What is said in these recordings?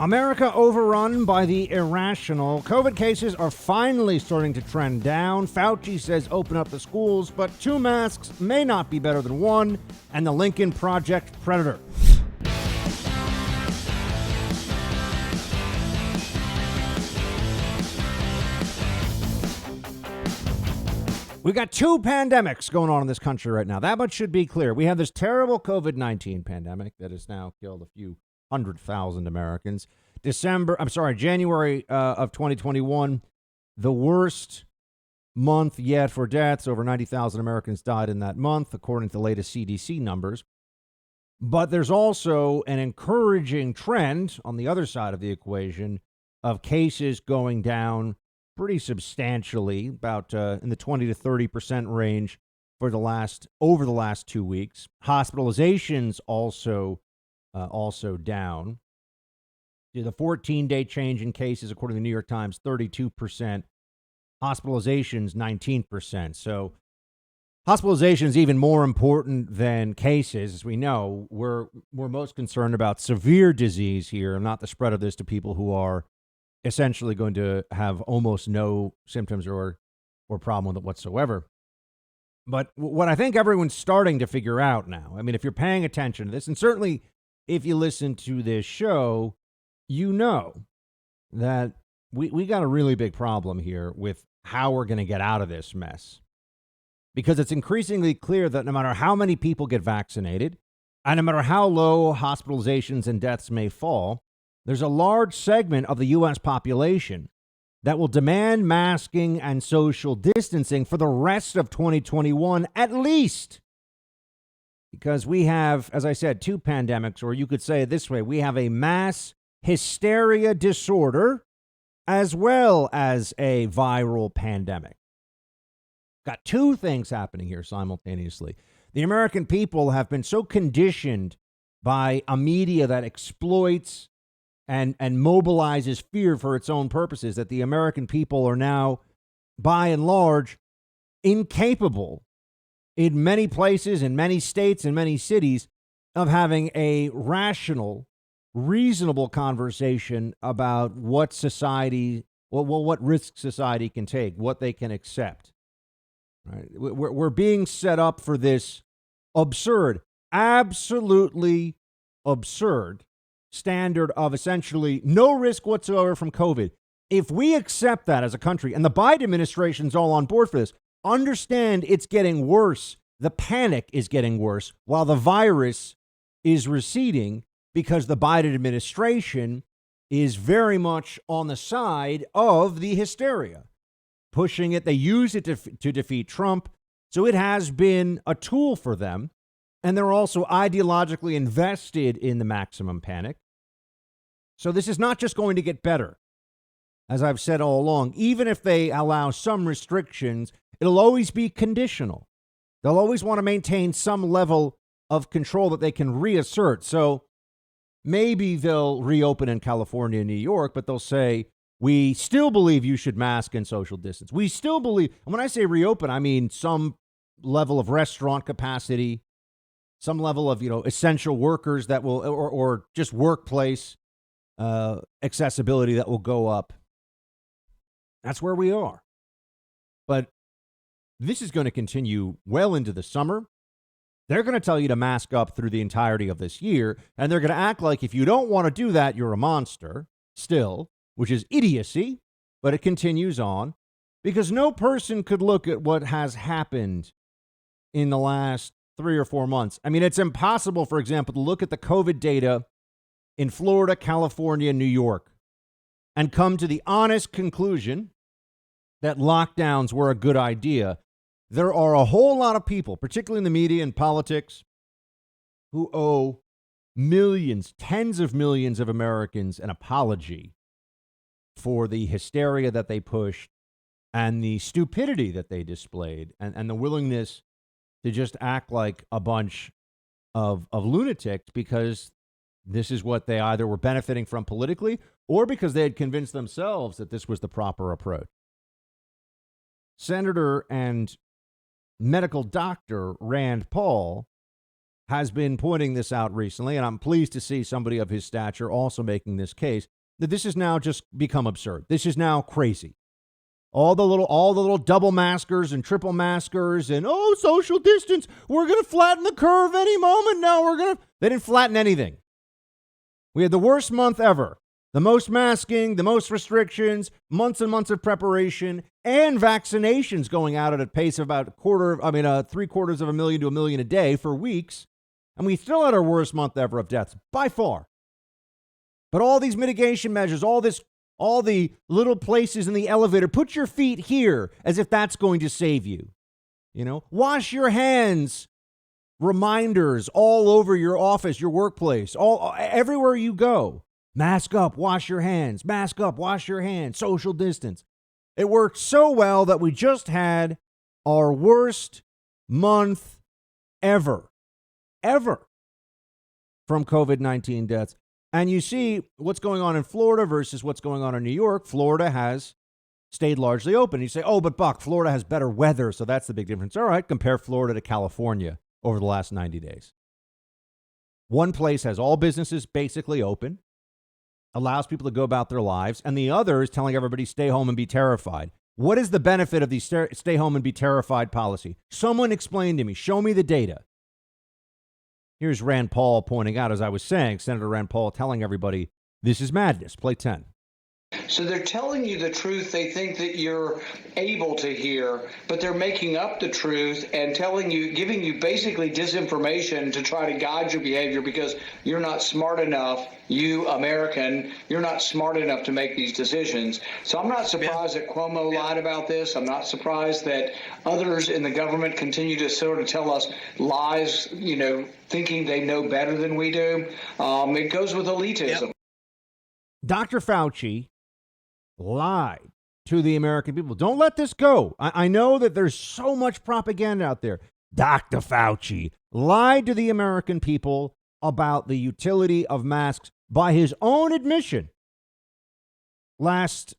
America overrun by the irrational. COVID cases are finally starting to trend down. Fauci says open up the schools, but 2 masks may not be better than 1. And the Lincoln Project predator. We've got 2 pandemics going on in this country right now. That much should be clear. We have this terrible COVID-19 pandemic that has now killed a few 100,000 Americans. January of 2021, the worst month yet for deaths. Over 90,000 Americans died in that month, according to the latest CDC numbers. But there's also an encouraging trend on the other side of the equation of cases going down pretty substantially, about in the 20 to 30% range for over the last 2 weeks. Hospitalizations also down. The 14-day change in cases, according to the New York Times, 32%. Hospitalizations, 19%. So hospitalization is even more important than cases. As we know, we're most concerned about severe disease here, and not the spread of this to people who are essentially going to have almost no symptoms or problem with it whatsoever. But what I think everyone's starting to figure out now, I mean, if you're paying attention to this, and certainly if you listen to this show, you know that we got a really big problem here with how we're going to get out of this mess. Because it's increasingly clear that no matter how many people get vaccinated, and no matter how low hospitalizations and deaths may fall, there's a large segment of the U.S. population that will demand masking and social distancing for the rest of 2021 at least. Because we have, as I said, 2 pandemics, or you could say it this way, we have a mass hysteria disorder as well as a viral pandemic. Got 2 things happening here simultaneously. The American people have been so conditioned by a media that exploits and mobilizes fear for its own purposes that the American people are now, by and large, incapable in many places, in many states, in many cities, of having a rational, reasonable conversation about what society, what risk society can take, what they can accept. Right? We're being set up for this absurd, absolutely absurd standard of essentially no risk whatsoever from COVID. If we accept that as a country, and the Biden administration's all on board for this, understand it's getting worse. The panic is getting worse while the virus is receding, because the Biden administration is very much on the side of the hysteria, pushing it. They use it to defeat Trump. So it has been a tool for them. And they're also ideologically invested in the maximum panic. So this is not just going to get better. As I've said all along, even if they allow some restrictions, it'll always be conditional. They'll always want to maintain some level of control that they can reassert. So maybe they'll reopen in California and New York, but they'll say, we still believe you should mask and social distance. We still believe, and when I say reopen, I mean some level of restaurant capacity, some level of, essential workers that will, or just workplace accessibility that will go up. That's where we are. But this is going to continue well into the summer. They're going to tell you to mask up through the entirety of this year, and they're going to act like if you don't want to do that, you're a monster still, which is idiocy, but it continues on because no person could look at what has happened in the last 3 or 4 months. I mean, it's impossible, for example, to look at the COVID data in Florida, California, New York, and come to the honest conclusion that lockdowns were a good idea. There are a whole lot of people, particularly in the media and politics, who owe millions, tens of millions of Americans an apology for the hysteria that they pushed and the stupidity that they displayed and the willingness to just act like a bunch of lunatics because this is what they either were benefiting from politically or because they had convinced themselves that this was the proper approach. Senator and medical doctor Rand Paul has been pointing this out recently, and I'm pleased to see somebody of his stature also making this case, that this has now just become absurd. This is now crazy. All the little double maskers and triple maskers and, social distance. We're going to flatten the curve any moment now. They didn't flatten anything. We had the worst month ever. The most masking, the most restrictions, months and months of preparation, and vaccinations going out at a pace of about 750,000 to 1 million a day for weeks. And we still had our worst month ever of deaths, by far. But all these mitigation measures, all the little places in the elevator, put your feet here as if that's going to save you. Wash your hands. Reminders all over your office, your workplace, everywhere you go. Mask up, wash your hands. Mask up, wash your hands. Social distance. It worked so well that we just had our worst month ever from COVID-19 deaths. And you see what's going on in Florida versus what's going on in New York. Florida has stayed largely open. You say, but Buck, Florida has better weather, so that's the big difference. All right, compare Florida to California over the last 90 days. One place has all businesses basically open, allows people to go about their lives, and the other is telling everybody stay home and be terrified. What is the benefit of the stay home and be terrified policy? Someone explain to me. Show me the data. Here's Rand Paul pointing out, as I was saying, Senator Rand Paul telling everybody this is madness. Play 10. So they're telling you the truth they think that you're able to hear, but they're making up the truth and giving you basically disinformation to try to guide your behavior because you're not smart enough, you American, you're not smart enough to make these decisions. So I'm not surprised that Cuomo lied about this. I'm not surprised that others in the government continue to sort of tell us lies, thinking they know better than we do. It goes with elitism. Yep. Dr. Fauci lied to the American people. Don't let this go. I know that there's so much propaganda out there. Dr. Fauci lied to the American people about the utility of masks by his own admission last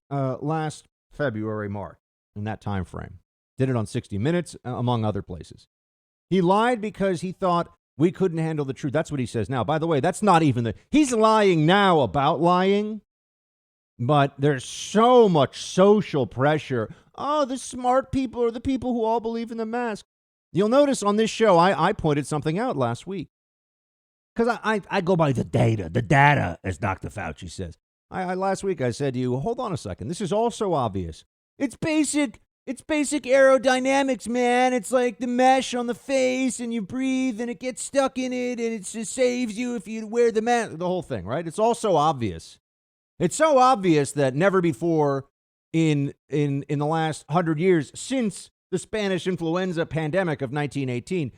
February, March, in that time frame. Did it on 60 Minutes, among other places. He lied because he thought we couldn't handle the truth. That's what he says now. By the way, that's not even he's lying now about lying. But there's so much social pressure. The smart people are the people who all believe in the mask. You'll notice on this show, I pointed something out last week. Because I go by the data, as Dr. Fauci says. Last week I said to you, hold on a second. This is all so obvious. It's basic aerodynamics, man. It's like the mesh on the face and you breathe and it gets stuck in it and it just saves you if you wear the mask. The whole thing, right? It's all so obvious. It's so obvious that never before in the last 100 years since the Spanish influenza pandemic of 1918,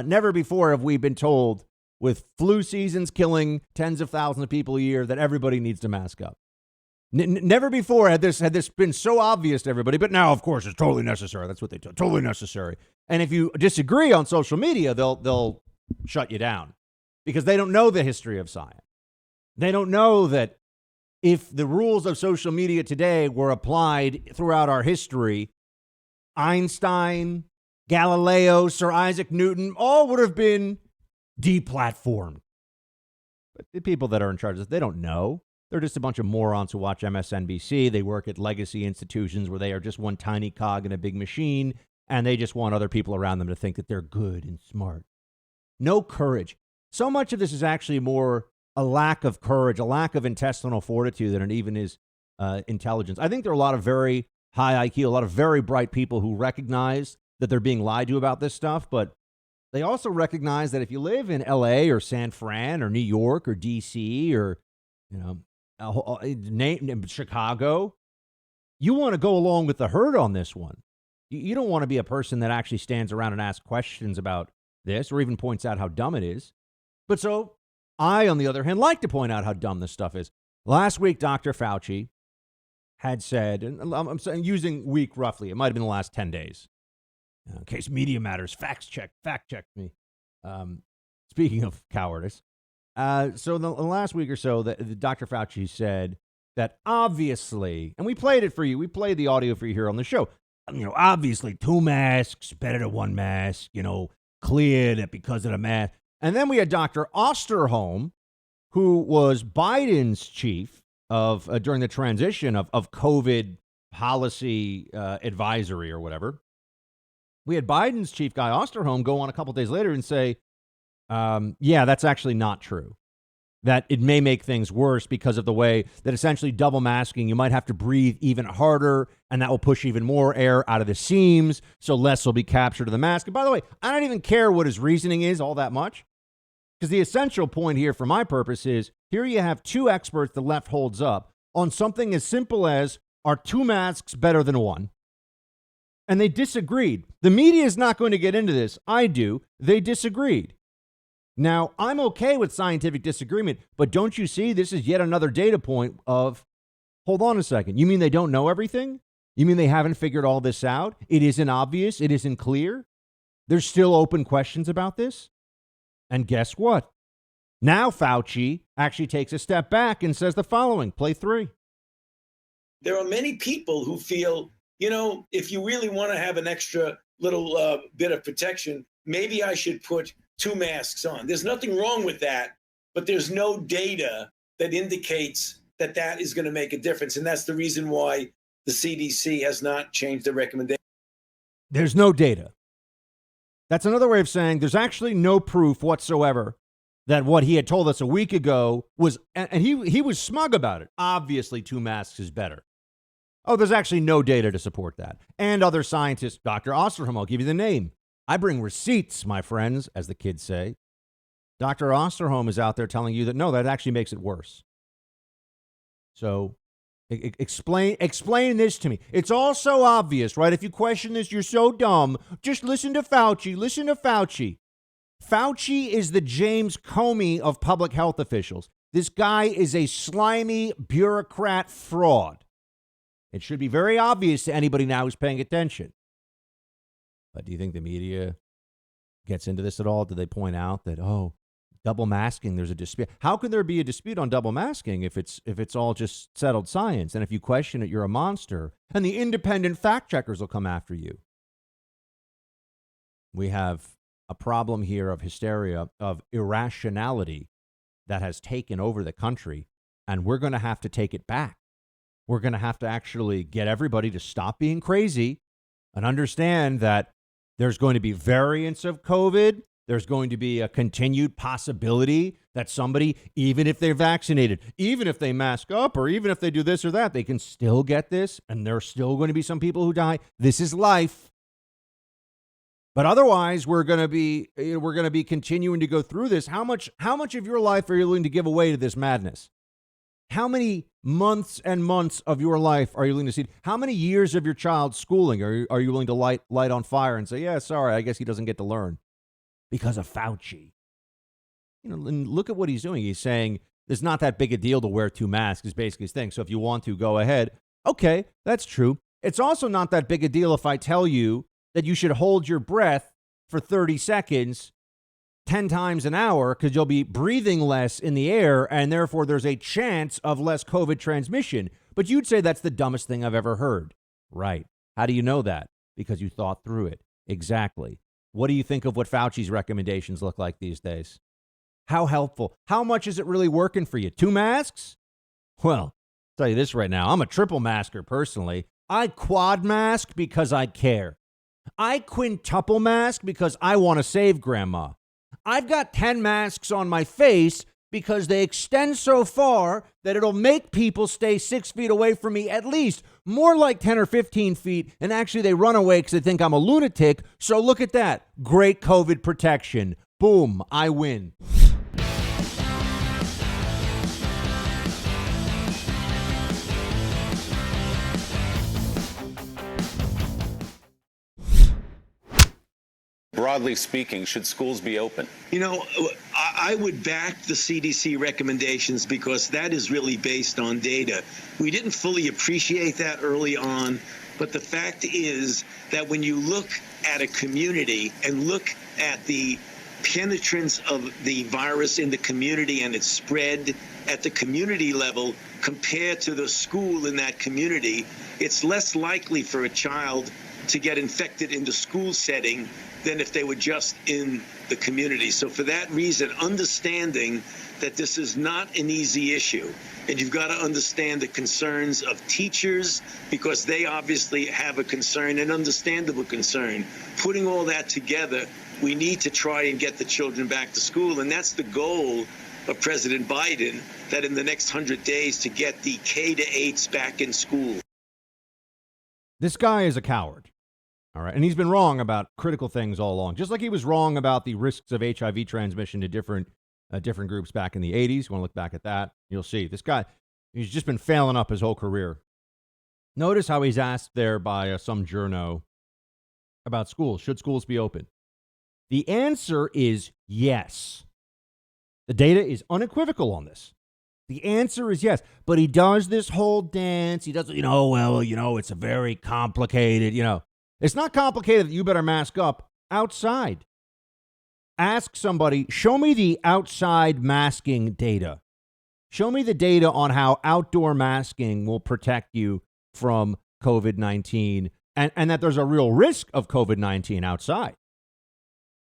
never before have we been told with flu seasons killing tens of thousands of people a year that everybody needs to mask up. Never before had this been so obvious to everybody, but now, of course, it's totally necessary. That's what they do. Totally necessary. And if you disagree on social media, they'll shut you down because they don't know the history of science. They don't know that if the rules of social media today were applied throughout our history, Einstein, Galileo, Sir Isaac Newton, all would have been deplatformed. But the people that are in charge of this, they don't know. They're just a bunch of morons who watch MSNBC. They work at legacy institutions where they are just one tiny cog in a big machine, and they just want other people around them to think that they're good and smart. No courage. So much of this is actually more a lack of courage, a lack of intestinal fortitude than it even is intelligence. I think there are a lot of very high IQ, a lot of very bright people who recognize that they're being lied to about this stuff, but they also recognize that if you live in LA or San Fran or New York or DC or, Chicago, you want to go along with the herd on this one. You don't want to be a person that actually stands around and asks questions about this or even points out how dumb it is. But so I, on the other hand, like to point out how dumb this stuff is. Last week, Dr. Fauci had said, and I'm using week roughly, it might have been the last 10 days. In case Media Matters fact check me. Speaking of cowardice. So the last week or so, the Dr. Fauci said that obviously, and we played it for you. We played the audio for you here on the show. Obviously 2 masks better than 1 mask, clear that because of the mask. And then we had Dr. Osterholm, who was Biden's chief of during the transition of COVID policy advisory or whatever. We had Biden's chief guy, Osterholm, go on a couple days later and say, yeah, that's actually not true. That it may make things worse because of the way that essentially double masking, you might have to breathe even harder, and that will push even more air out of the seams, so less will be captured to the mask. And by the way, I don't even care what his reasoning is all that much, because the essential point here for my purpose is, here you have two experts the left holds up on something as simple as, are two masks better than one? And they disagreed. The media is not going to get into this. I do. They disagreed. Now, I'm okay with scientific disagreement, but don't you see this is yet another data point of, hold on a second, you mean they don't know everything? You mean they haven't figured all this out? It isn't obvious? It isn't clear? There's still open questions about this? And guess what? Now Fauci actually takes a step back and says the following, play 3. There are many people who feel, you know, if you really want to have an extra little bit of protection, maybe I should put 2 masks on. There's nothing wrong with that, but there's no data that indicates that that is going to make a difference. And that's the reason why the CDC has not changed the recommendation. There's no data. That's another way of saying there's actually no proof whatsoever that what he had told us a week ago was, and he was smug about it. Obviously, 2 masks is better. Oh, there's actually no data to support that. And other scientists, Dr. Osterholm, I'll give you the name. I bring receipts, my friends, as the kids say. Dr. Osterholm is out there telling you that, no, that actually makes it worse. So explain this to me. It's all so obvious, right? If you question this, you're so dumb. Just listen to Fauci. Listen to Fauci. Fauci is the James Comey of public health officials. This guy is a slimy bureaucrat fraud. It should be very obvious to anybody now who's paying attention. But do you think the media gets into this at all? Do they point out that, oh, double masking, there's a dispute? How can there be a dispute on double masking if it's all just settled science? And if you question it, you're a monster. And the independent fact checkers will come after you. We have a problem here of hysteria, of irrationality that has taken over the country, and we're going to have to take it back. We're going to have to actually get everybody to stop being crazy and understand that there's going to be variants of COVID. There's going to be a continued possibility that somebody, even if they're vaccinated, even if they mask up, or even if they do this or that, they can still get this, and there's still going to be some people who die. This is life. But otherwise, we're going to be continuing to go through this. How much of your life are you willing to give away to this madness? How many months and months of your life are you willing to see? How many years of your child's schooling are you willing to light on fire and say, yeah, sorry, I guess he doesn't get to learn because of Fauci? You know, and look at what he's doing. He's saying there's not that big a deal to wear 2 masks is basically his thing. So if you want to, go ahead. Okay, that's true. It's also not that big a deal if I tell you that you should hold your breath for 30 seconds 10 times an hour, because you'll be breathing less in the air, and therefore there's a chance of less COVID transmission. But you'd say that's the dumbest thing I've ever heard. Right. How do you know that? Because you thought through it. Exactly. What do you think of what Fauci's recommendations look like these days? How helpful? How much is it really working for you? 2 masks? Well, I'll tell you this right now. I'm a triple masker personally. I quad mask because I care. I quintuple mask because I want to save grandma. I've got 10 masks on my face because they extend so far that it'll make people stay 6 feet away from me, at least more like 10 or 15 feet. And actually they run away because they think I'm a lunatic. So look at that. Great COVID protection. Boom, I win. Broadly speaking, should schools be open? You know, I would back the CDC recommendations because that is really based on data. We didn't fully appreciate that early on, but the fact is that when you look at a community and look at the penetrance of the virus in the community and its spread at the community level compared to the school in that community, it's less likely for a child to get infected in the school setting than if they were just in the community. So for that reason, understanding that this is not an easy issue, and you've got to understand the concerns of teachers, because they obviously have a concern, an understandable concern. Putting all that together, we need to try and get the children back to school, and that's the goal of President Biden, that in the next 100 days to get the K-8s back in school. This guy is a coward. All right. And he's been wrong about critical things all along, just like he was wrong about the risks of HIV transmission to different groups back in the 80s. You want to look back at that, you'll see this guy, he's just been failing up his whole career. Notice how he's asked there by some journo about schools. Should schools be open? The answer is yes. The data is unequivocal on this. The answer is yes. But he does this whole dance. He does, it's a very complicated, It's not complicated that you better mask up outside. Ask somebody, show me the outside masking data. Show me the data on how outdoor masking will protect you from COVID-19 and that there's a real risk of COVID-19 outside.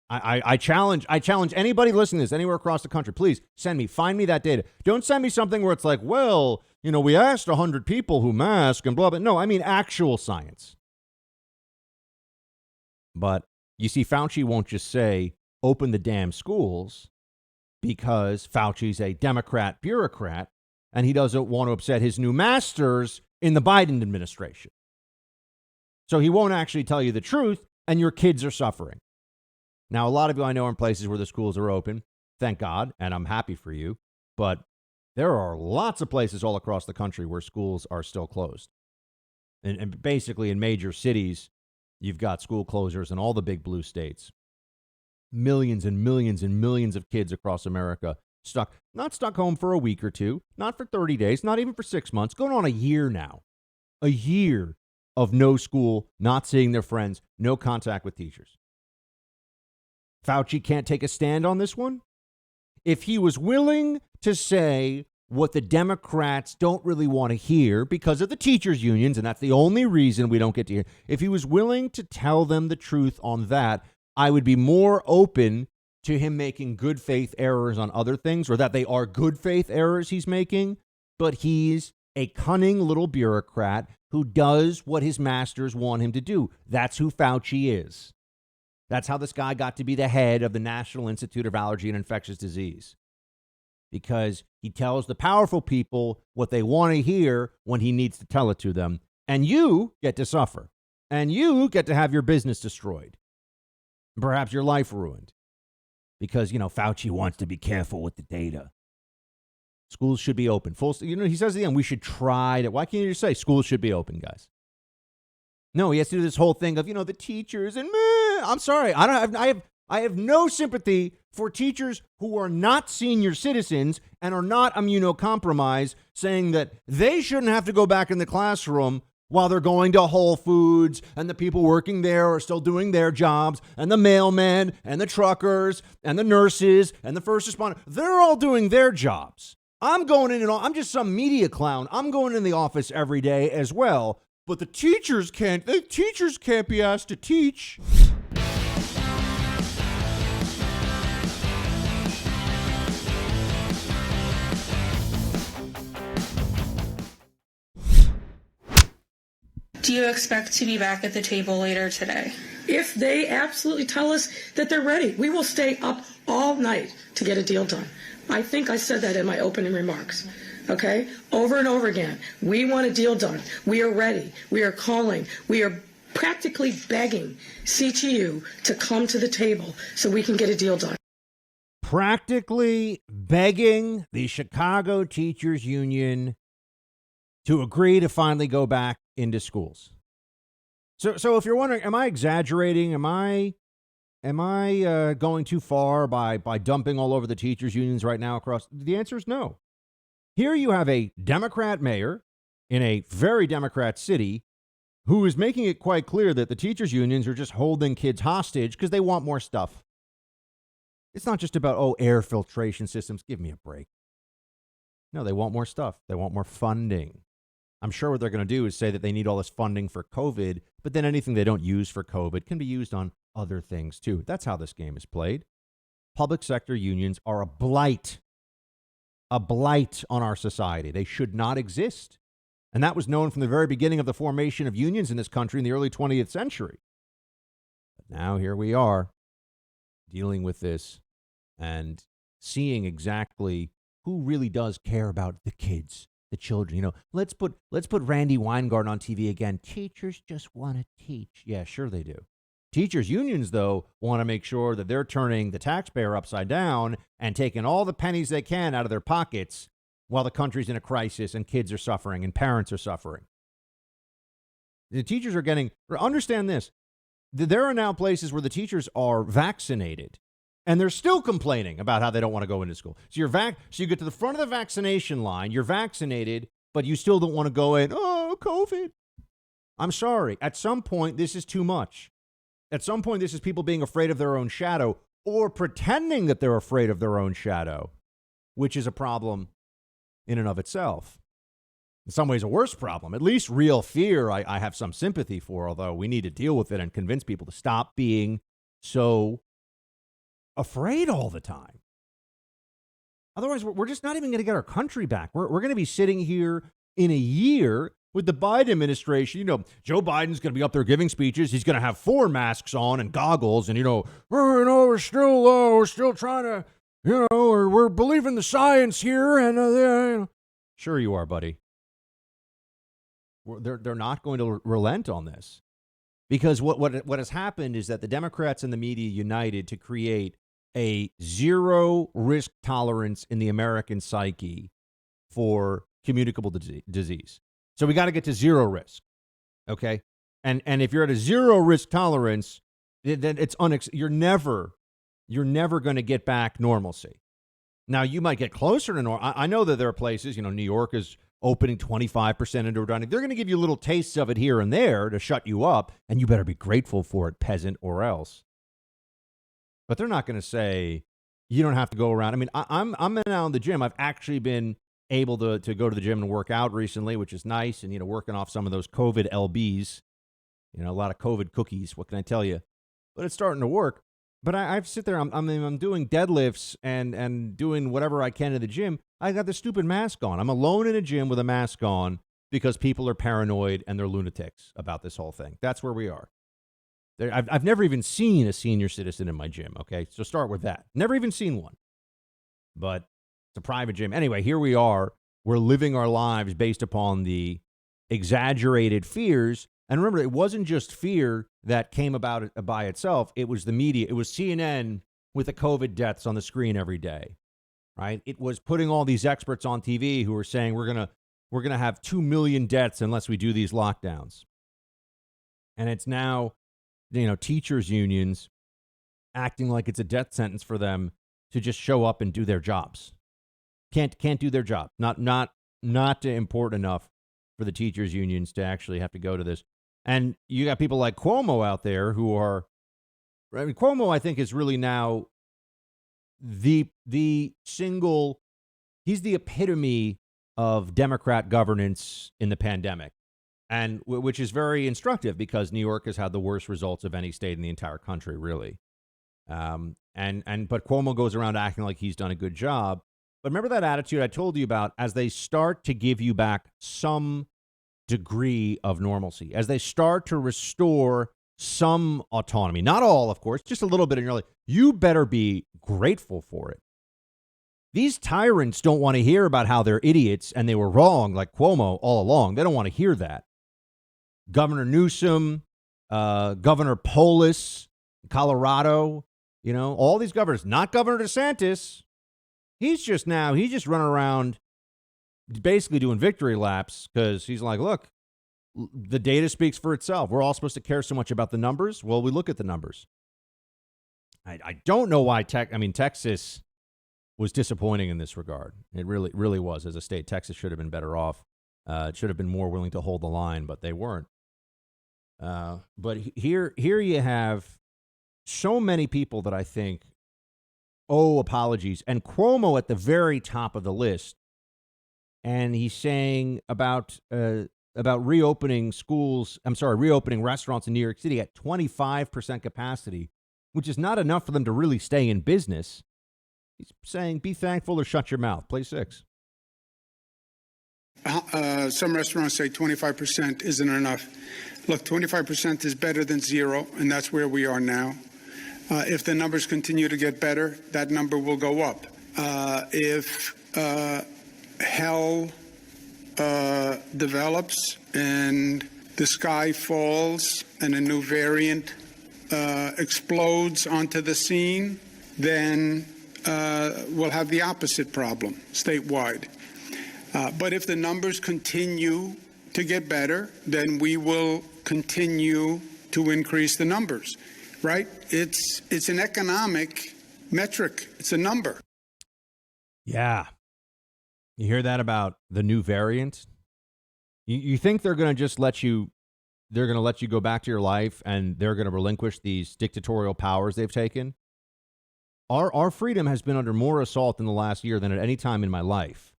I challenge anybody listening to this anywhere across the country. Please find me that data. Don't send me something where it's like, well, we asked 100 people who mask and blah, blah. No, I mean actual science. But you see, Fauci won't just say, open the damn schools, because Fauci's a Democrat bureaucrat and he doesn't want to upset his new masters in the Biden administration. So he won't actually tell you the truth, and your kids are suffering. Now, a lot of you I know are in places where the schools are open. Thank God, and I'm happy for you. But there are lots of places all across the country where schools are still closed. And basically in major cities, you've got school closures in all the big blue states. Millions and millions and millions of kids across America not stuck home for a week or two, not for 30 days, not even for 6 months, going on a year now. A year of no school, not seeing their friends, no contact with teachers. Fauci can't take a stand on this one. If he was willing to say what the Democrats don't really want to hear because of the teachers' unions, and that's the only reason we don't get to hear, if he was willing to tell them the truth on that, I would be more open to him making good faith errors on other things, or that they are good faith errors he's making. But he's a cunning little bureaucrat who does what his masters want him to do. That's who Fauci is. That's how this guy got to be the head of the National Institute of Allergy and Infectious Disease. Because he tells the powerful people what they want to hear when he needs to tell it to them. And you get to suffer. And you get to have your business destroyed. Perhaps your life ruined. Because, Fauci wants to be careful with the data. Schools should be open. He says at the end, we should try to. Why can't you just say schools should be open, guys? No, he has to do this whole thing of, the teachers and I'm sorry. I have no sympathy for teachers who are not senior citizens and are not immunocompromised, saying that they shouldn't have to go back in the classroom while they're going to Whole Foods and the people working there are still doing their jobs, and the mailmen and the truckers and the nurses and the first responders, they're all doing their jobs. I'm going in and I'm just some media clown. I'm going in the office every day as well. But the teachers can't be asked to teach. Do you expect to be back at the table later today? If they absolutely tell us that they're ready, we will stay up all night to get a deal done. I think I said that in my opening remarks. Okay? Over and over again. We want a deal done. We are ready. We are calling. We are practically begging CTU to come to the table so we can get a deal done. Practically begging the Chicago Teachers Union to agree to finally go back into schools. So if you're wondering, am I exaggerating? Am I going too far by dumping all over the teachers unions right now across? The answer is no. Here you have a Democrat mayor in a very Democrat city who is making it quite clear that the teachers unions are just holding kids hostage because they want more stuff. It's not just about, air filtration systems. Give me a break. No, they want more stuff. They want more funding. I'm sure what they're going to do is say that they need all this funding for COVID, but then anything they don't use for COVID can be used on other things too. That's how this game is played. Public sector unions are a blight on our society. They should not exist. And that was known from the very beginning of the formation of unions in this country in the early 20th century. But now here we are dealing with this and seeing exactly who really does care about the kids, the children. You know, let's put Randy Weingarten on TV again. Teachers just want to teach. Yeah, sure they do. Teachers unions, though, want to make sure that they're turning the taxpayer upside down and taking all the pennies they can out of their pockets while the country's in a crisis and kids are suffering and parents are suffering. The teachers are getting, understand this, there are now places where the teachers are vaccinated and they're still complaining about how they don't want to go into school. So you get to the front of the vaccination line, you're vaccinated, but you still don't want to go in, oh, COVID. I'm sorry. At some point, this is too much. At some point, this is people being afraid of their own shadow or pretending that they're afraid of their own shadow, which is a problem in and of itself. In some ways, a worse problem. At least real fear, I have some sympathy for, although we need to deal with it and convince people to stop being so afraid all the time. Otherwise, we're just not even going to get our country back. We're going to be sitting here in a year with the Biden administration. You know, Joe Biden's going to be up there giving speeches. He's going to have 4 masks on and goggles. And, we're still trying to, we're believing the science here. And sure you are, buddy. They're not going to relent on this, because what has happened is that the Democrats and the media united to create a zero risk tolerance in the American psyche for communicable disease. So we got to get to zero risk. Okay. And if you're at a zero risk tolerance, then it's you're never going to get back normalcy. Now you might get closer to normal. I know that there are places, New York is opening 25% indoor dining. They're going to give you little tastes of it here and there to shut you up, and you better be grateful for it, peasant, or else. But they're not going to say you don't have to go around. I mean, I'm now in the gym. I've actually been able to go to the gym and work out recently, which is nice, and working off some of those COVID LBs, a lot of COVID cookies. What can I tell you? But it's starting to work. But I sit there. I'm doing deadlifts and doing whatever I can in the gym. I got this stupid mask on. I'm alone in a gym with a mask on because people are paranoid and they're lunatics about this whole thing. That's where we are. I've never even seen a senior citizen in my gym. Okay, so start with that. Never even seen one. But it's a private gym. Anyway, here we are. We're living our lives based upon the exaggerated fears. And remember, it wasn't just fear that came about it by itself. It was the media. It was CNN with the COVID deaths on the screen every day, right? It was putting all these experts on TV who were saying we're gonna have 2 million deaths unless we do these lockdowns. And it's now, teachers unions acting like it's a death sentence for them to just show up and do their jobs. Can't do their job. Not important enough for the teachers unions to actually have to go to this. And you got people like Cuomo out there who are, Cuomo, I think, is really now the single, he's the epitome of Democrat governance in the pandemic. And which is very instructive because New York has had the worst results of any state in the entire country, really. But Cuomo goes around acting like he's done a good job. But remember that attitude I told you about as they start to give you back some degree of normalcy, as they start to restore some autonomy, not all, of course, just a little bit in your life, you better be grateful for it. These tyrants don't want to hear about how they're idiots and they were wrong, like Cuomo all along. They don't want to hear that. Governor Newsom, Governor Polis, Colorado, all these governors, not Governor DeSantis. He's just running around basically doing victory laps because he's like, look, the data speaks for itself. We're all supposed to care so much about the numbers. Well, we look at the numbers. I don't know why Texas was disappointing in this regard. It really, really was. As a state, Texas should have been better off. It should have been more willing to hold the line, but they weren't. But here you have so many people that I think owe apologies, and Cuomo at the very top of the list. And he's saying about reopening reopening restaurants in New York City at 25% capacity, which is not enough for them to really stay in business. He's saying, be thankful or shut your mouth. Play 6. Some restaurants say 25% isn't enough. Look, 25% is better than 0, and that's where we are now. If the numbers continue to get better, that number will go up. If hell develops and the sky falls and a new variant explodes onto the scene, then we'll have the opposite problem statewide. But if the numbers continue to get better, then we will continue to increase the numbers, right? It's an economic metric. It's a number. Yeah. You hear that about the new variant? You think they're going to just let you go back to your life and they're going to relinquish these dictatorial powers they've taken? Our freedom has been under more assault in the last year than at any time in my life.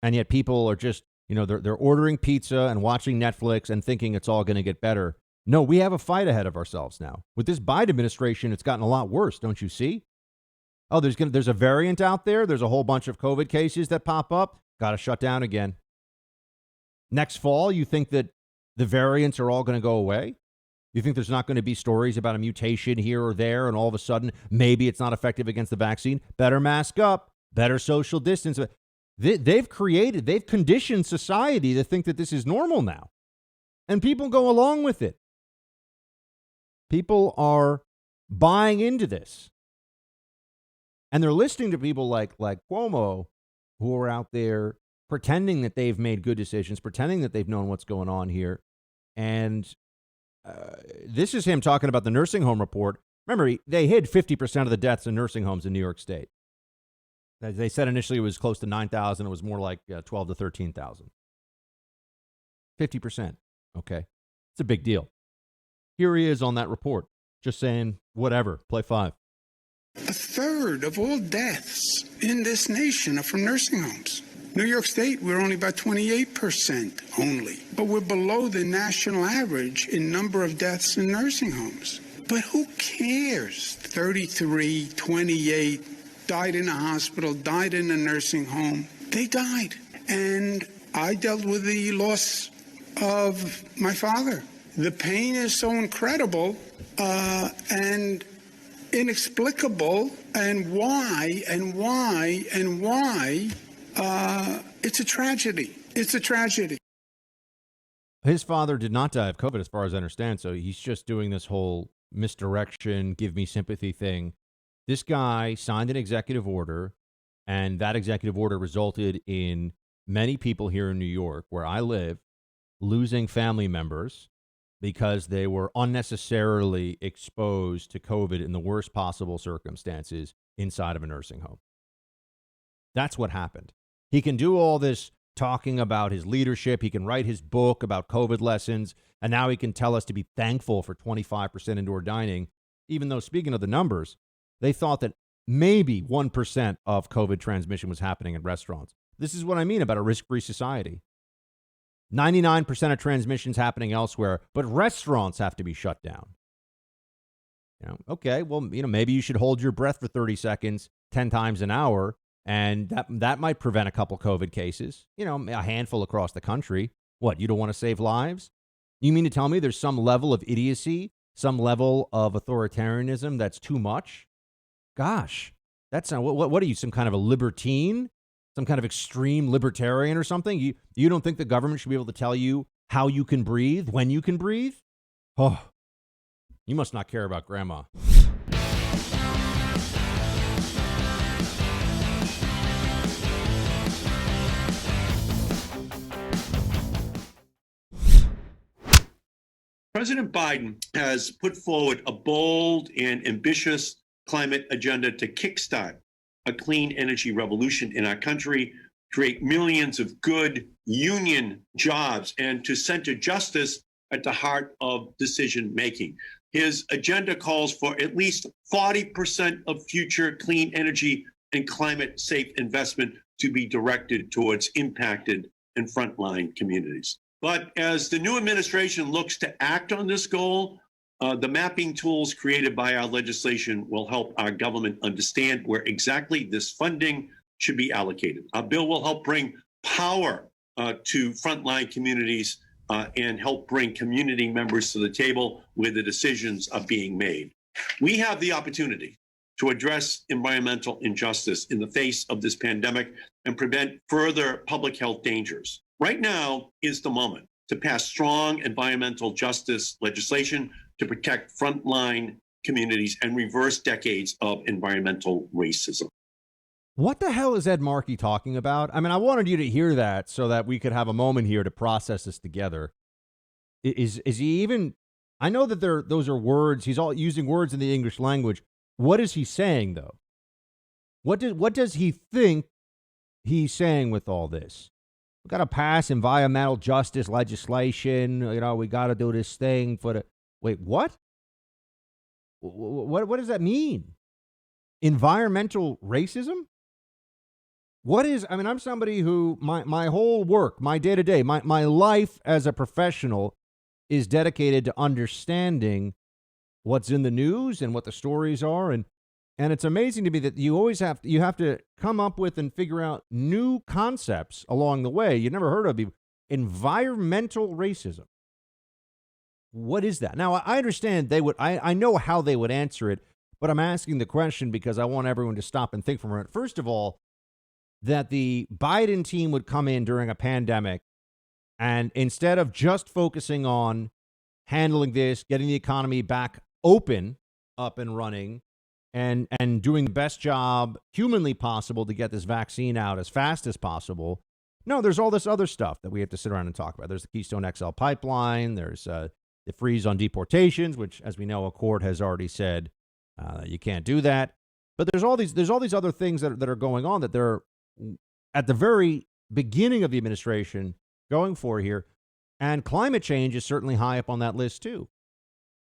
And yet people are just, they're ordering pizza and watching Netflix and thinking it's all going to get better. No, we have a fight ahead of ourselves now. With this Biden administration, it's gotten a lot worse, don't you see? Oh, there's a variant out there. There's a whole bunch of COVID cases that pop up. Got to shut down again. Next fall, you think that the variants are all going to go away? You think there's not going to be stories about a mutation here or there, and all of a sudden, maybe it's not effective against the vaccine? Better mask up, better social distance. They've conditioned society to think that this is normal now. And people go along with it. People are buying into this. And they're listening to people like Cuomo, who are out there pretending that they've made good decisions, pretending that they've known what's going on here. And this is him talking about the nursing home report. Remember, they hid 50% of the deaths in nursing homes in New York State. They said initially it was close to 9,000. It was more like 12 to 13,000. 50%. Okay. It's a big deal. Here he is on that report, just saying, whatever, play 5. A third of all deaths in this nation are from nursing homes. New York State, we're only about 28% only, but we're below the national average in number of deaths in nursing homes. But who cares? 33, 28, died in a hospital, died in a nursing home. They died. And I dealt with the loss of my father. The pain is so incredible and inexplicable, and why, it's a tragedy. It's a tragedy. His father did not die of COVID, as far as I understand, so he's just doing this whole misdirection, give me sympathy thing. This guy signed an executive order, and that executive order resulted in many people here in New York, where I live, losing family members because they were unnecessarily exposed to COVID in the worst possible circumstances inside of a nursing home. That's what happened. He can do all this talking about his leadership. He can write his book about COVID lessons. And now he can tell us to be thankful for 25% indoor dining, even though, speaking of the numbers, they thought that maybe 1% of COVID transmission was happening in restaurants. This is what I mean about a risk-free society. 99% of transmissions happening elsewhere, but restaurants have to be shut down. Okay, well, maybe you should hold your breath for 30 seconds, 10 times an hour, and that might prevent a couple COVID cases, a handful across the country. What, you don't want to save lives? You mean to tell me there's some level of idiocy, some level of authoritarianism that's too much? Gosh, that's not, what are you, some kind of a libertine? Some kind of extreme libertarian or something? You don't think the government should be able to tell you how you can breathe, when you can breathe? Oh, you must not care about grandma. President Biden has put forward a bold and ambitious climate agenda to kickstart a clean energy revolution in our country, create millions of good union jobs, and to center justice at the heart of decision making. His agenda calls for at least 40% of future clean energy and climate safe investment to be directed towards impacted and frontline communities. But as the new administration looks to act on this goal, the mapping tools created by our legislation will help our government understand where exactly this funding should be allocated. Our bill will help bring power to frontline communities and help bring community members to the table where the decisions are being made. We have the opportunity to address environmental injustice in the face of this pandemic and prevent further public health dangers. Right now is the moment to pass strong environmental justice legislation to protect frontline communities and reverse decades of environmental racism. What the hell is Ed Markey talking about? I mean, I wanted you to hear that so that we could have a moment here to process this together. Is he even? I know that those are words. He's all using words in the English language. What is he saying, though? What does he think he's saying with all this? We got to pass environmental justice legislation. You know, we got to do this thing for the. Wait, what? What does that mean? Environmental racism? What is, I mean, I'm somebody who my whole work, my day to day, my life as a professional is dedicated to understanding what's in the news and what the stories are. And it's amazing to me that you always have to come up with and figure out new concepts along the way. You never heard of environmental racism. What is that? Now, I understand I know how they would answer it, but I'm asking the question because I want everyone to stop and think for a minute. First of all, that the Biden team would come in during a pandemic and instead of just focusing on handling this, getting the economy back open, up and running, and doing the best job humanly possible to get this vaccine out as fast as possible. No, there's all this other stuff that we have to sit around and talk about. There's the Keystone XL pipeline. There's the freeze on deportations, which, as we know, a court has already said you can't do that. But there's all these other things that are going on that they're at the very beginning of the administration going for here. And climate change is certainly high up on that list, too.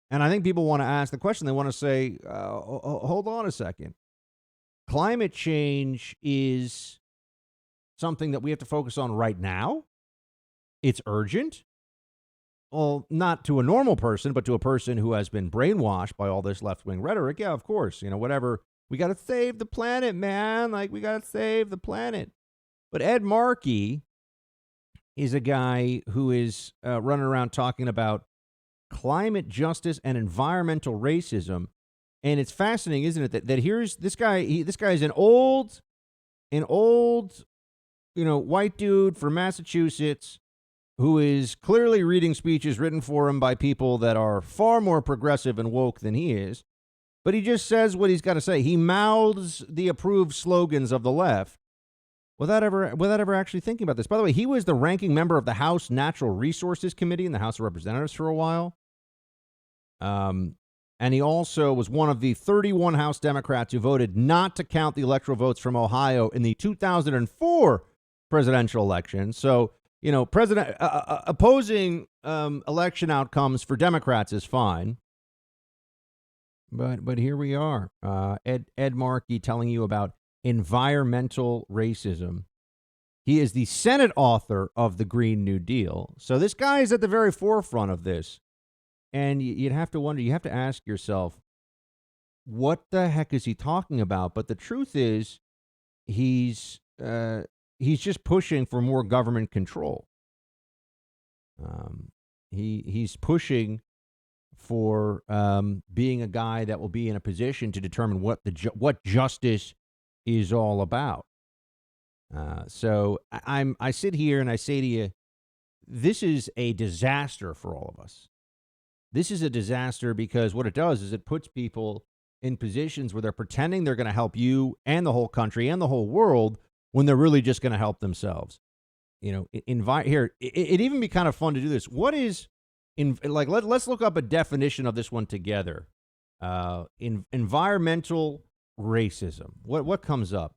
And I think people want to ask the question. They want to say, hold on a second. Climate change is something that we have to focus on right now. It's urgent. Well, not to a normal person, but to a person who has been brainwashed by all this left-wing rhetoric. Yeah, of course. You know, whatever. We got to save the planet, man. Like, we got to save the planet. But Ed Markey is a guy who is running around talking about climate justice and environmental racism. And it's fascinating, isn't it, that here's this guy. This guy is an old, white dude from Massachusetts who is clearly reading speeches written for him by people that are far more progressive and woke than he is. But he just says what he's got to say. He mouths the approved slogans of the left without ever actually thinking about this. By the way, he was the ranking member of the House Natural Resources Committee in the House of Representatives for a while. And he also was one of the 31 House Democrats who voted not to count the electoral votes from Ohio in the 2004 presidential election. So, you know, opposing election outcomes for Democrats is fine. But here we are. Ed Markey telling you about environmental racism. He is the Senate author of the Green New Deal. So this guy is at the very forefront of this. And you'd have to wonder, you have to ask yourself, what the heck is he talking about? But the truth is, he's just pushing for more government control. He's pushing for being a guy that will be in a position to determine what justice is all about. So I sit here and I say to you, this is a disaster for all of us. This is a disaster because what it does is it puts people in positions where they're pretending they're going to help you and the whole country and the whole world when they're really just going to help themselves. You know, it'd even be kind of fun to do this. What is let's look up a definition of this one together. Environmental racism. What comes up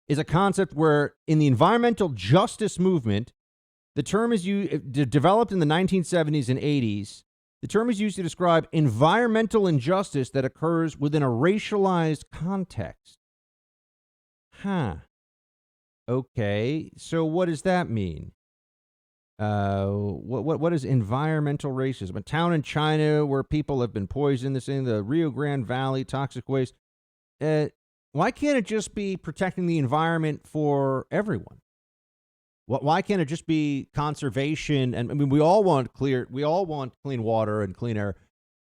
is a concept where in the environmental justice movement, the term is developed in the 1970s and 80s. The term is used to describe environmental injustice that occurs within a racialized context. Okay, so what does that mean? What is environmental racism? A town in China where people have been poisoned. This in the Rio Grande Valley, toxic waste. Why can't it just be protecting the environment for everyone? Why can't it just be conservation? And I mean, we all want clean water and clean air.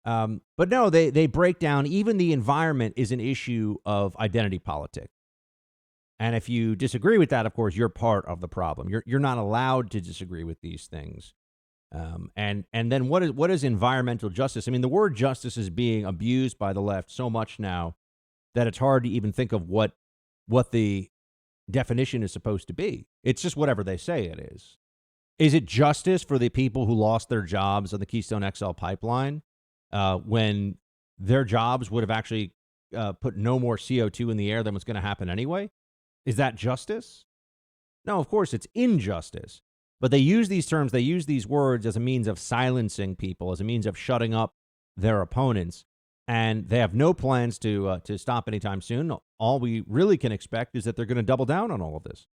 But no, they break down even the environment is an issue of identity politics. And if you disagree with that, of course, you're part of the problem. You're not allowed to disagree with these things. And then what is environmental justice? I mean, the word justice is being abused by the left so much now that it's hard to even think of what the definition is supposed to be. It's just whatever they say it is. Is it justice for the people who lost their jobs on the Keystone XL pipeline when their jobs would have actually put no more CO2 in the air than was going to happen anyway? Is that justice? No, of course it's injustice. But they use these terms, they use these words as a means of silencing people, as a means of shutting up their opponents. And they have no plans to stop anytime soon. All we really can expect is that they're going to double down on all of this.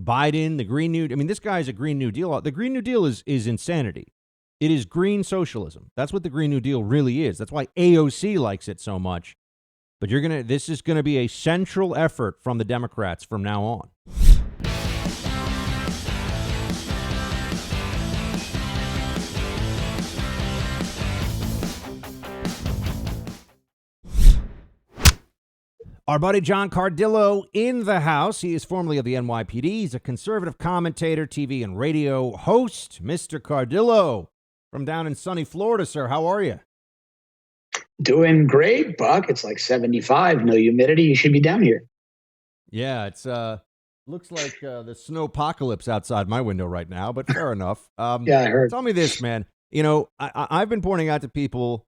Biden, the Green New, I mean, this guy's a Green New Deal. The Green New Deal is insanity. It is green socialism. That's what the Green New Deal really is. That's why AOC likes it so much. But this is going to be a central effort from the Democrats from now on. Our buddy John Cardillo in the house. He is formerly of the NYPD. He's a conservative commentator, TV and radio host. Mr. Cardillo from down in sunny Florida, sir. How are you? Doing great, Buck. It's like 75, no humidity. You should be down here. Yeah, it's looks like the snowpocalypse outside my window right now, but fair enough. Yeah, I heard. Tell me this, man. You know, I've been pointing out to people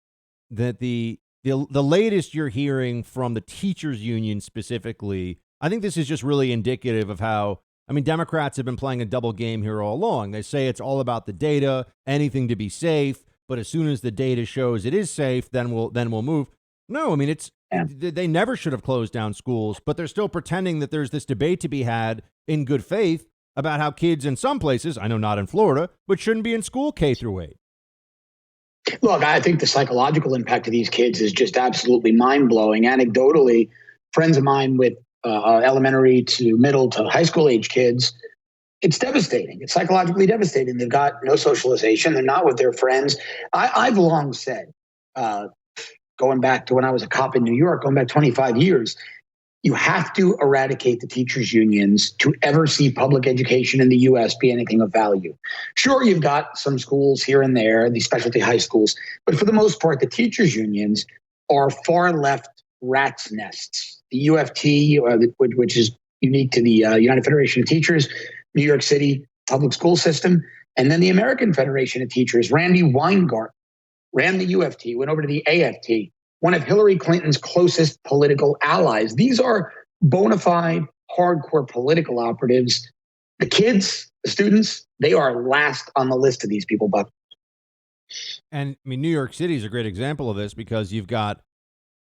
that the latest you're hearing from the teachers union specifically, I think this is just really indicative of how, I mean, Democrats have been playing a double game here all along. They say it's all about the data, anything to be safe. But as soon as the data shows it is safe, then we'll move. No, I mean, they never should have closed down schools, but they're still pretending that there's this debate to be had in good faith about how kids in some places, I know not in Florida, but shouldn't be in school K through 8. Look, I think the psychological impact of these kids is just absolutely mind-blowing. Anecdotally, friends of mine with elementary to middle to high school age kids, it's devastating. It's psychologically devastating. They've got no socialization. They're not with their friends. I've long said, going back to when I was a cop in New York, going back 25 years, you have to eradicate the teachers' unions to ever see public education in the U.S. be anything of value. Sure, you've got some schools here and there, these specialty high schools, but for the most part, the teachers' unions are far left rat's nests. The UFT, which is unique to the United Federation of Teachers, New York City public school system, and then the American Federation of Teachers. Randy Weingarten ran the UFT, went over to the AFT, one of Hillary Clinton's closest political allies. These are bona fide, hardcore political operatives. The kids, the students, they are last on the list of these people, Buck. And I mean, New York City is a great example of this because you've got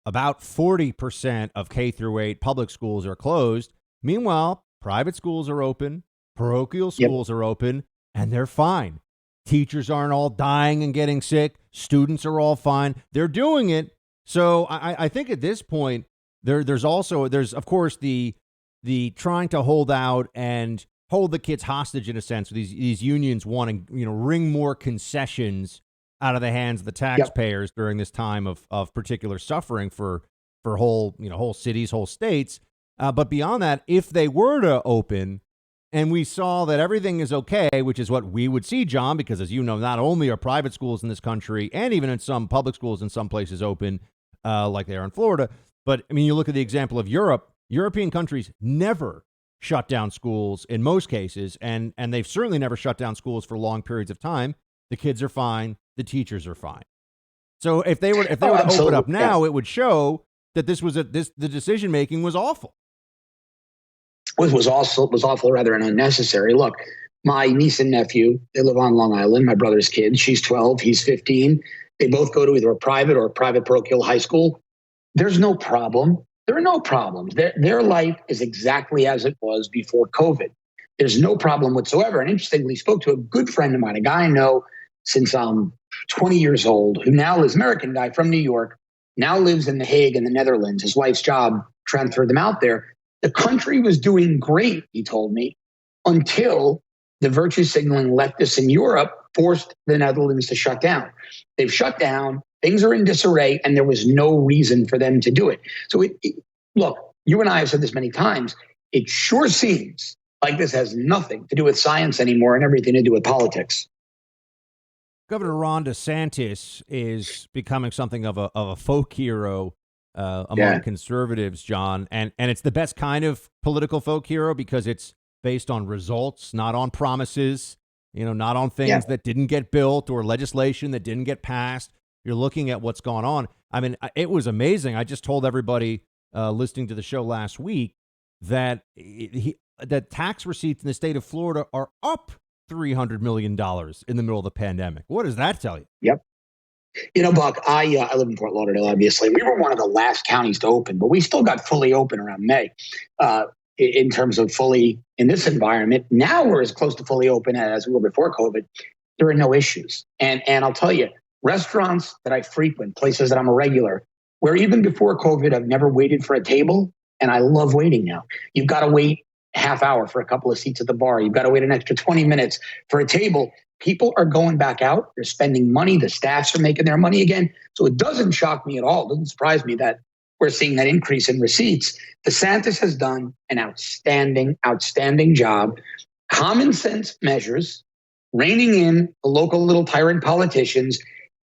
about 40% of K through 8 public schools are closed. Meanwhile, private schools are open. Parochial schools are open, and they're fine. Teachers aren't all dying and getting sick. Students are all fine. They're doing it. So I think at this point, there's of course the trying to hold out and hold the kids hostage in a sense. These unions wanting wring more concessions out of the hands of the taxpayers during this time of particular suffering for whole cities, whole states. But beyond that, if they were to open, and we saw that everything is okay, which is what we would see, John, because as you know, not only are private schools in this country and even in some public schools in some places open, like they are in Florida. But I mean, you look at the example of Europe. European countries never shut down schools in most cases, and they've certainly never shut down schools for long periods of time. The kids are fine. The teachers are fine. So if they were to open up now, it would show that the decision making was awful. Was awful rather than unnecessary. Look, my niece and nephew, they live on Long Island, my brother's kid. She's 12, he's 15. They both go to either a private or a private parochial high school. There's no problem. There are no problems. Their life is exactly as it was before COVID. There's no problem whatsoever. And interestingly, spoke to a good friend of mine, a guy I know since I'm 20 years old, who now is an American guy from New York, now lives in The Hague in the Netherlands. His wife's job transferred them out there. The country was doing great, he told me, until the virtue signaling leftists in Europe forced the Netherlands to shut down. They've shut down, things are in disarray, and there was no reason for them to do it. So look, you and I have said this many times, it sure seems like this has nothing to do with science anymore and everything to do with politics. Governor Ron DeSantis is becoming something of a folk hero among conservatives, John, and it's the best kind of political folk hero because it's based on results, not on promises, not on things that didn't get built or legislation that didn't get passed. You're looking at what's gone on. I mean, it was amazing. I just told everybody listening to the show last week that that tax receipts in the state of Florida are up $300 million in the middle of the pandemic. What does that tell you? Yep. Buck, I live in Fort Lauderdale, obviously. We were one of the last counties to open, but we still got fully open around May in terms of fully in this environment. Now we're as close to fully open as we were before COVID. There are no issues. And I'll tell you, restaurants that I frequent, places that I'm a regular, where even before COVID, I've never waited for a table, and I love waiting now. You've got to wait half hour for a couple of seats at the bar. You've got to wait an extra 20 minutes for a table. People are going back out. They're spending money. The staffs are making their money again. So it doesn't shock me at all. It doesn't surprise me that we're seeing that increase in receipts. DeSantis has done an outstanding job. Common sense measures, reining in the local little tyrant politicians.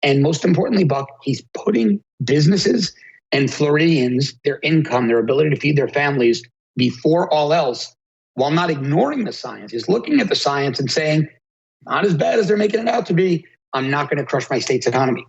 And most importantly, Buck, he's putting businesses and Floridians, their income, their ability to feed their families before all else, while not ignoring the science. He's looking at the science and saying, not as bad as they're making it out to be. I'm not going to crush my state's economy.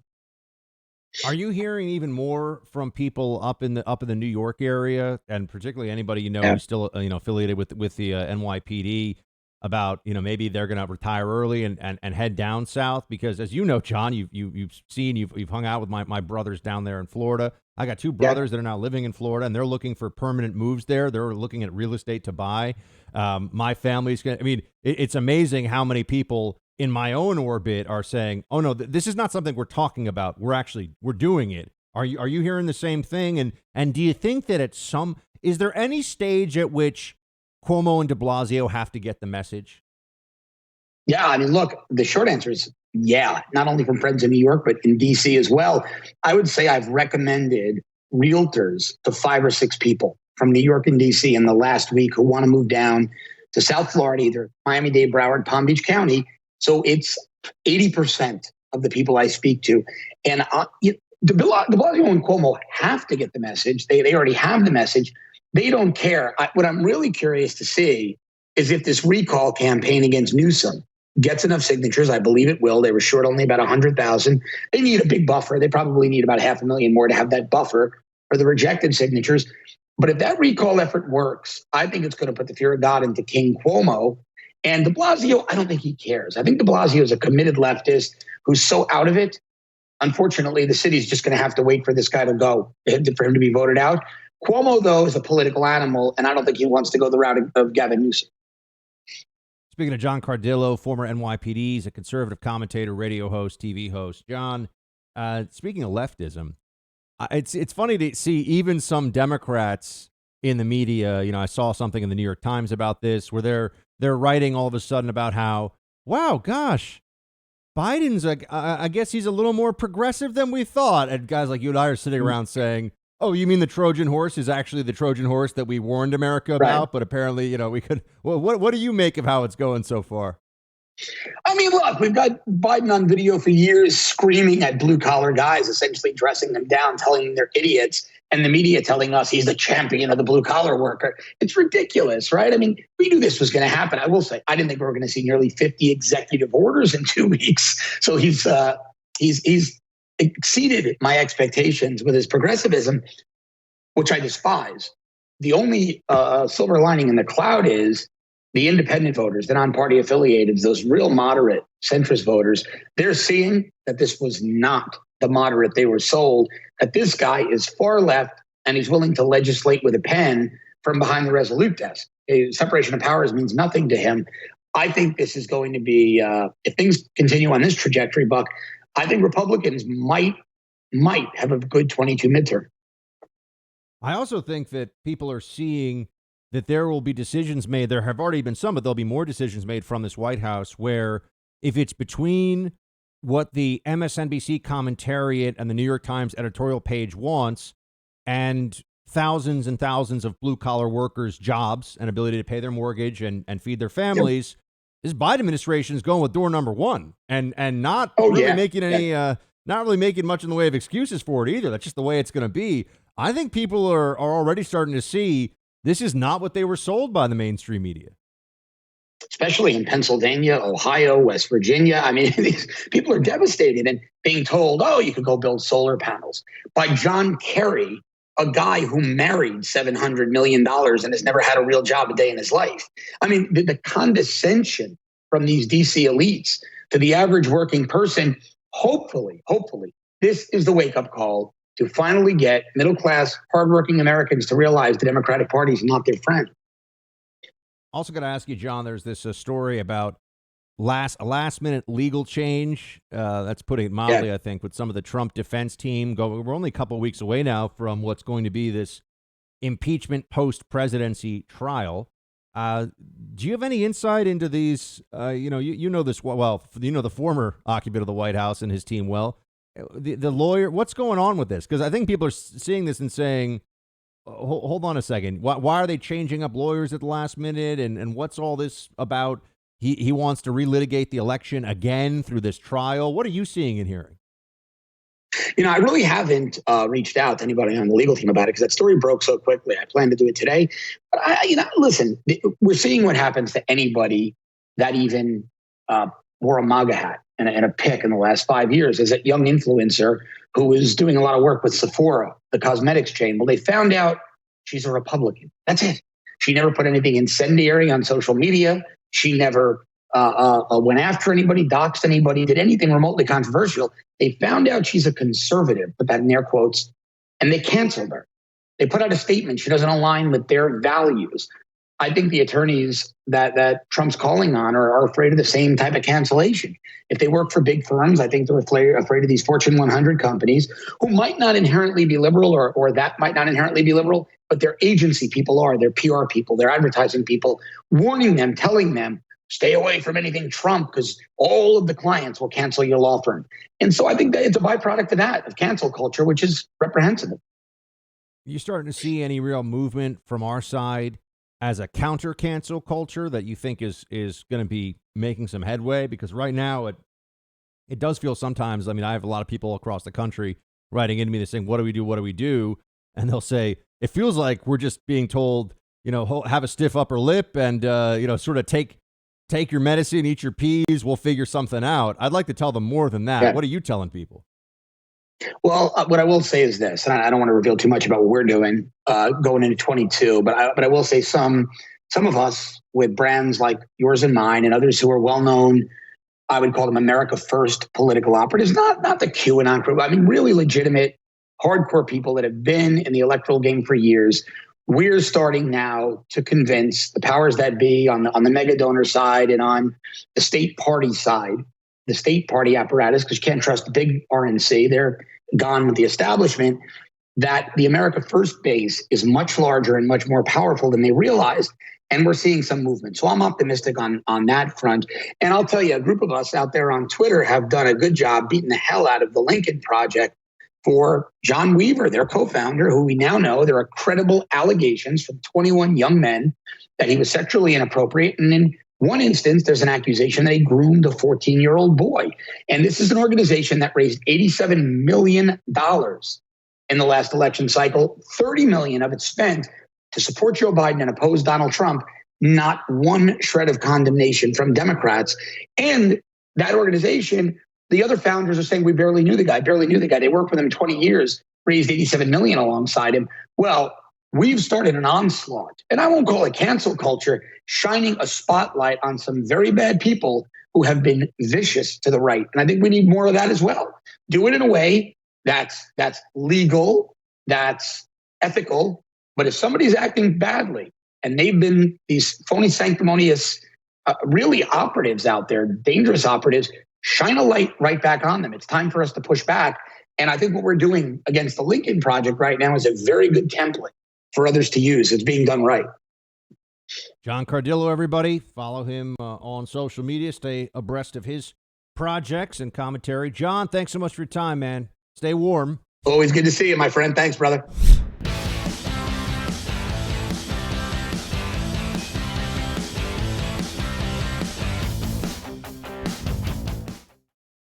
Are you hearing even more from people up in the New York area, and particularly anybody who's still affiliated with the NYPD, about maybe they're going to retire early and head down south? Because as you know, John, you've hung out with my brothers down there in Florida. I got two brothers that are now living in Florida, and they're looking for permanent moves there. They're looking at real estate to buy. My family's going to, it's amazing how many people in my own orbit are saying, oh no, this is not something we're talking about. We're doing it. Are you hearing the same thing? And do you think that is there any stage at which Cuomo and de Blasio have to get the message? Yeah, look, the short answer is not only from friends in New York, but in D.C. as well. I would say I've recommended realtors to 5 or 6 people from New York and D.C. in the last week who want to move down to South Florida, either Miami-Dade, Broward, Palm Beach County. So it's 80% of the people I speak to. And de Blasio and Cuomo have to get the message. They already have the message. They don't care. What I'm really curious to see is if this recall campaign against Newsom gets enough signatures. I believe it will. They were short only about 100,000. They need a big buffer. They probably need about 500,000 more to have that buffer for the rejected signatures. But if that recall effort works, I think it's going to put the fear of God into King Cuomo. And de Blasio, I don't think he cares. I think de Blasio is a committed leftist who's so out of it. Unfortunately, the city's just going to have to wait for this guy to go, for him to be voted out. Cuomo, though, is a political animal, and I don't think he wants to go the route of Gavin Newsom. Speaking of John Cardillo, former NYPD, he's a conservative commentator, radio host, TV host. John, speaking of leftism, it's funny to see even some Democrats in the media. I saw something in the New York Times about this where they're writing all of a sudden about how, wow, gosh, Biden's, I guess he's a little more progressive than we thought. And guys like you and I are sitting around saying, oh, you mean the Trojan horse is actually the Trojan horse that we warned America about? Right. But apparently, we could. Well, what do you make of how it's going so far? Look, we've got Biden on video for years screaming at blue collar guys, essentially dressing them down, telling them they're idiots, and the media telling us he's the champion of the blue collar worker. It's ridiculous, right? We knew this was going to happen. I will say, I didn't think we were going to see nearly 50 executive orders in 2 weeks. So he's exceeded my expectations with his progressivism, which I despise. The only silver lining in the cloud is the independent voters, the non-party affiliated, those real moderate centrist voters. They're seeing that this was not the moderate they were sold, that this guy is far left and he's willing to legislate with a pen from behind the Resolute desk. separation of powers means nothing to him. I think this is going to be, if things continue on this trajectory, Buck, I think Republicans might have a good 22 midterm. I also think that people are seeing that there will be decisions made. There have already been some, but there'll be more decisions made from this White House where if it's between what the MSNBC commentariat and the New York Times editorial page wants and thousands and thousands of blue-collar workers' jobs and ability to pay their mortgage and feed their families, this Biden administration is going with door number one and not making any not really making much in the way of excuses for it either. That's just the way it's going to be. I think people are already starting to see this is not what they were sold by the mainstream media. Especially in Pennsylvania, Ohio, West Virginia. I mean, these people are devastated and being told, oh, you could go build solar panels by John Kerry, a guy who married $700 million and has never had a real job a day in his life. I mean, the condescension from these DC elites to the average working person, hopefully, this is the wake-up call to finally get middle-class, hardworking Americans to realize the Democratic Party is not their friend. Also got to ask you, John, there's this story about a last-minute legal change. That's putting it mildly, I think, with some of the Trump defense team. We're only a couple of weeks away now from what's going to be this impeachment post-presidency trial. Do you have any insight into these? You know this well. You know the former occupant of the White House and his team well. The lawyer, what's going on with this? Because I think people are seeing this and saying, hold on a second. Why are they changing up lawyers at the last minute? And what's all this about? He wants to relitigate the election again through this trial. What are you seeing and hearing? I really haven't reached out to anybody on the legal team about it because that story broke so quickly. I plan to do it today. But listen, we're seeing what happens to anybody that even wore a MAGA hat and a pick in the last 5 years. As a young influencer who was doing a lot of work with Sephora, the cosmetics chain. Well, they found out she's a Republican. That's it. She never put anything incendiary on social media. She never went after anybody, doxed anybody, did anything remotely controversial. They found out she's a conservative, put that in air quotes, and they canceled her. They put out a statement. She doesn't align with their values. I think the attorneys that Trump's calling on are afraid of the same type of cancellation. If they work for big firms, I think they're afraid of these Fortune 100 companies who might not inherently be liberal or that might not inherently be liberal, but their agency people are, their PR people, their advertising people, warning them, telling them, stay away from anything Trump because all of the clients will cancel your law firm. And so I think that it's a byproduct of that, of cancel culture, which is reprehensible. You starting to see any real movement from our side as a counter cancel culture that you think is going to be making some headway? Because right now it does feel sometimes, I mean, I have a lot of people across the country writing into me and saying, what do we do? What do we do? And they'll say, it feels like we're just being told, have a stiff upper lip and, sort of take your medicine, eat your peas, we'll figure something out. I'd like to tell them more than that. Yeah. What are you telling people? Well, what I will say is this, and I don't want to reveal too much about what we're doing going into 22, but I will say some of us with brands like yours and mine and others who are well-known, I would call them America First political operatives, not the QAnon crew, I mean, really legitimate, hardcore people that have been in the electoral game for years. We're starting now to convince the powers that be on the mega donor side and on the state party side, the state party apparatus, because you can't trust the big RNC. They're gone with the establishment, that the America First base is much larger and much more powerful than they realized. And we're seeing some movement. So I'm optimistic on that front. And I'll tell you, a group of us out there on Twitter have done a good job beating the hell out of the Lincoln Project for John Weaver, their co-founder, who we now know there are credible allegations from 21 young men that he was sexually inappropriate. And in one instance, there's an accusation that he groomed a 14-year-old boy. And this is an organization that raised $87 million in the last election cycle, $30 million of it spent to support Joe Biden and oppose Donald Trump, not one shred of condemnation from Democrats. And that organization, the other founders are saying, we barely knew the guy. They worked with him 20 years, raised $87 million alongside him. Well, we've started an onslaught, and I won't call it cancel culture, shining a spotlight on some very bad people who have been vicious to the right. And I think we need more of that as well. Do it in a way that's legal, that's ethical. But if somebody's acting badly, And they've been these phony, sanctimonious, really operatives out there, dangerous operatives. Shine a light right back on them. It's time for us to push back. And I think what we're doing against the Lincoln Project right now is a very good template for others to use. It's being done right. John Cardillo, everybody. Follow him on social media. Stay abreast of his projects and commentary. John, thanks so much for your time, man. Stay warm. Always good to see you, my friend. Thanks, brother.